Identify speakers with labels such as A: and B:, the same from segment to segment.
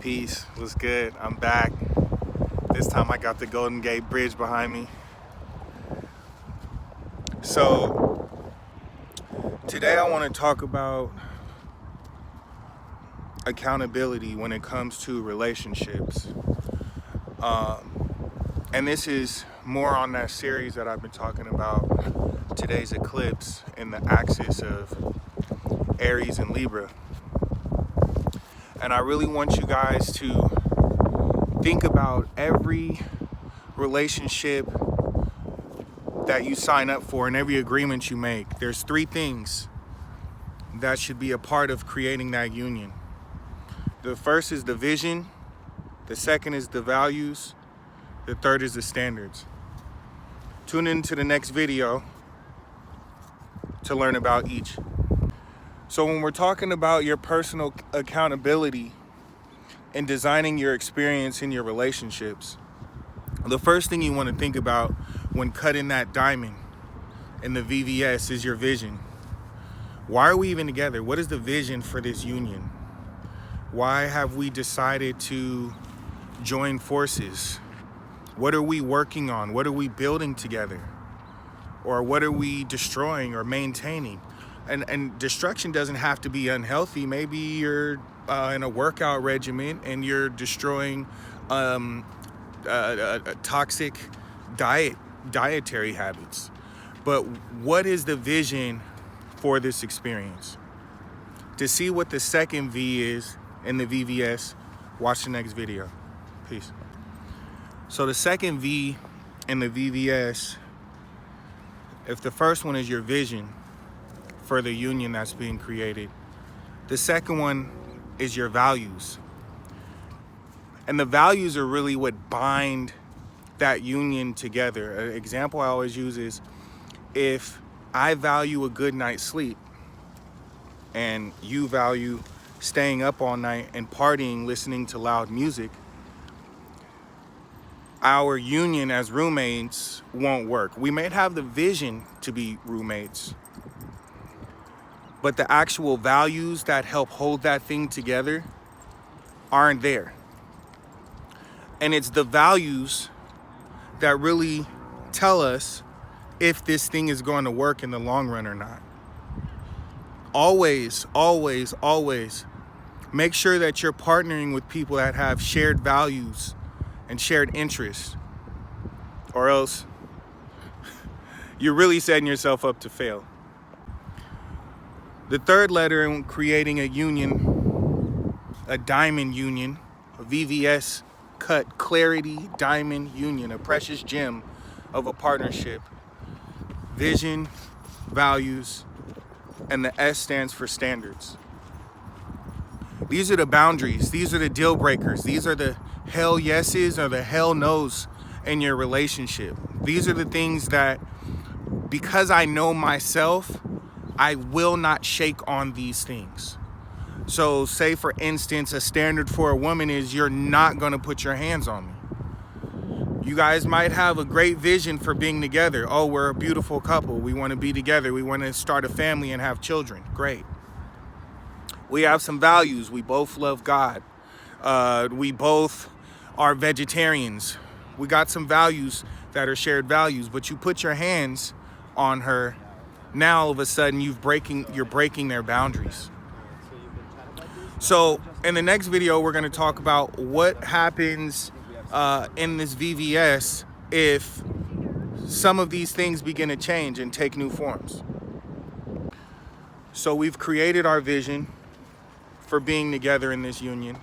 A: Peace, what's good? I'm back. This time I got the Golden Gate Bridge behind me. So today I want to talk about accountability when it comes to relationships. And this is more on that series that I've been talking about, today's eclipse in the axis of Aries and Libra. And I really want you guys to think about every relationship that you sign up for and every agreement you make. There's three things that should be a part of creating that union. The first is the vision, the second is the values, the third is the standards. Tune into the next video to learn about each. So when we're talking about your personal accountability and designing your experience in your relationships, the first thing you want to think about when cutting that diamond in the VVS is your vision. Why are we even together? What is the vision for this union? Why have we decided to join forces? What are we working on? What are we building together? Or what are we destroying or maintaining? And destruction doesn't have to be unhealthy. Maybe you're in a workout regimen and you're destroying toxic dietary habits. But what is the vision for this experience? To see what the second V is in the VVS, watch the next video. Peace. So the second V in the VVS, if the first one is your vision for the union that's being created, the second one is your values. And the values are really what bind that union together. An example I always use is, if I value a good night's sleep and you value staying up all night and partying, listening to loud music, our union as roommates won't work. We may have the vision to be roommates, but the actual values that help hold that thing together aren't there. And it's the values that really tell us if this thing is going to work in the long run or not. Always, always, always make sure that you're partnering with people that have shared values and shared interests, or else you're really setting yourself up to fail. The third letter in creating a union, a diamond union, a VVS cut clarity diamond union, a precious gem of a partnership. Vision, values, and the S stands for standards. These are the boundaries. These are the deal breakers. These are the hell yeses or the hell nos in your relationship. These are the things that, because I know myself, I will not shake on these things. So say, for instance, a standard for a woman is you're not going to put your hands on me. You guys might have a great vision for being together. Oh, we're a beautiful couple. We want to be together. We want to start a family and have children. Great. We have some values. We both love God. We both are vegetarians. We got some values that are shared values, but you put your hands on her, now all of a sudden you're breaking their boundaries. So in the next video, we're going to talk about what happens in this VVS if some of these things begin to change and take new forms. So we've created our vision for being together in this union.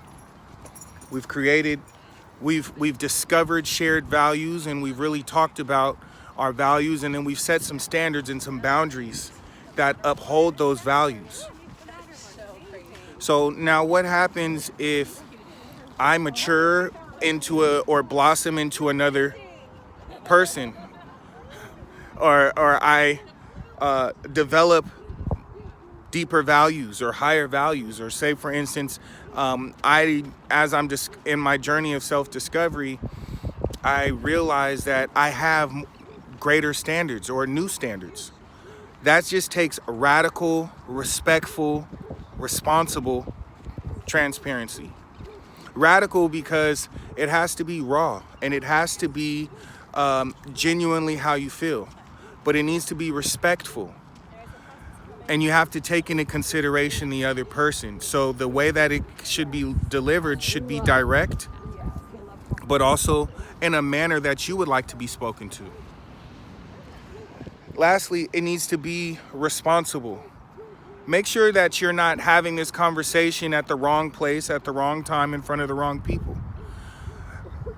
A: We've discovered shared values, and we've really talked about our values, and then we've set some standards and some boundaries that uphold those values. So now what happens if I mature into or blossom into another person, or I develop deeper values or higher values, or say, for instance, as I'm just in my journey of self-discovery, I realize that I have greater standards or new standards. That just takes radical, respectful, responsible transparency. Radical because it has to be raw and it has to be genuinely how you feel, but it needs to be respectful. And you have to take into consideration the other person. So the way that it should be delivered should be direct, but also in a manner that you would like to be spoken to. Lastly, it needs to be responsible. Make sure that you're not having this conversation at the wrong place, at the wrong time, in front of the wrong people.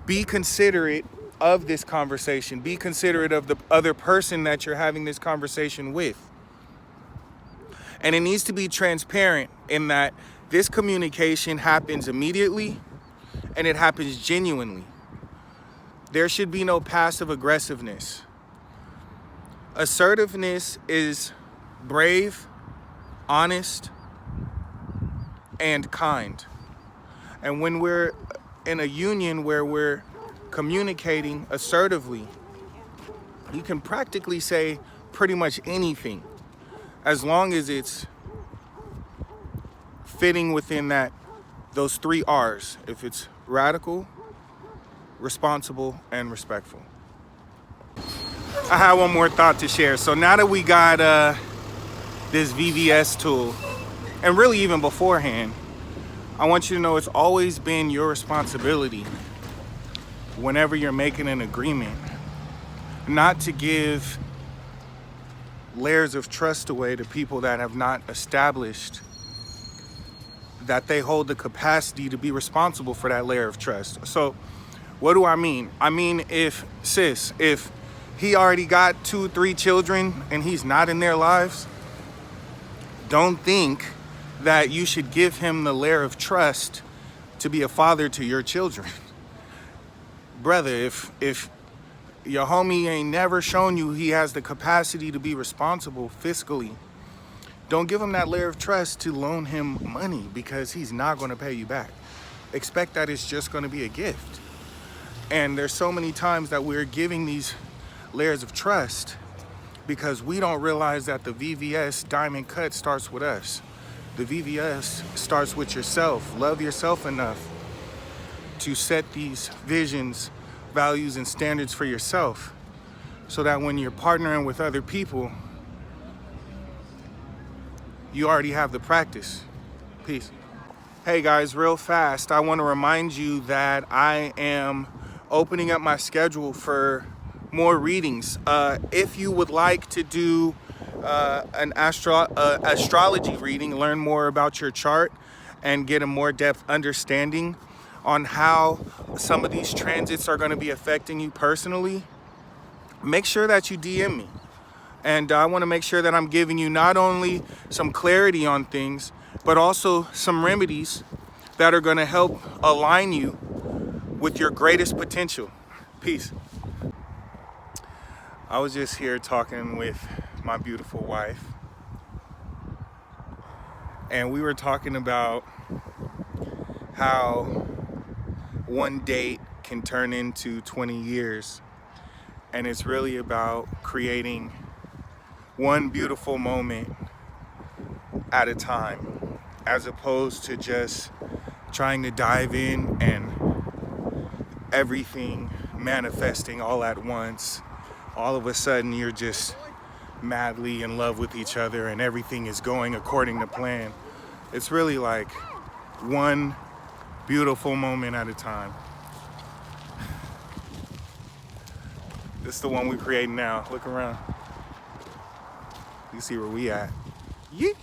A: Be considerate of this conversation. Be considerate of the other person that you're having this conversation with. And it needs to be transparent in that this communication happens immediately and it happens genuinely. There should be no passive aggressiveness. Assertiveness is brave, honest, and kind. And when we're in a union where we're communicating assertively, you can practically say pretty much anything as long as it's fitting within those 3 R's. If it's radical, responsible, and respectful. I have one more thought to share. So now that we got this VVS tool, and really even beforehand, I want you to know it's always been your responsibility whenever you're making an agreement not to give layers of trust away to people that have not established that they hold the capacity to be responsible for that layer of trust. So what do I mean? I mean, if he already got 2-3 children and he's not in their lives, don't think that you should give him the layer of trust to be a father to your children. Brother, if your homie ain't never shown you he has the capacity to be responsible fiscally, don't give him that layer of trust to loan him money because he's not going to pay you back. Expect that it's just going to be a gift. And there's so many times that we're giving these layers of trust because we don't realize that the VVS diamond cut starts with us. The VVS starts with yourself. Love yourself enough to set these visions, values, and standards for yourself so that when you're partnering with other people, you already have the practice. Peace. Hey guys, real fast, I want to remind you that I am opening up my schedule for more readings. If you would like to do an astrology reading, learn more about your chart and get a more depth understanding on how some of these transits are going to be affecting you personally, make sure that you DM me. And I want to make sure that I'm giving you not only some clarity on things, but also some remedies that are going to help align you with your greatest potential. Peace. I was just here talking with my beautiful wife, and we were talking about how one date can turn into 20 years, and it's really about creating one beautiful moment at a time, as opposed to just trying to dive in and everything manifesting all at once. All of a sudden you're just madly in love with each other and everything is going according to plan. It's really like one beautiful moment at a time. This is the one we're creating now. Look around. You see where we at. Yeet.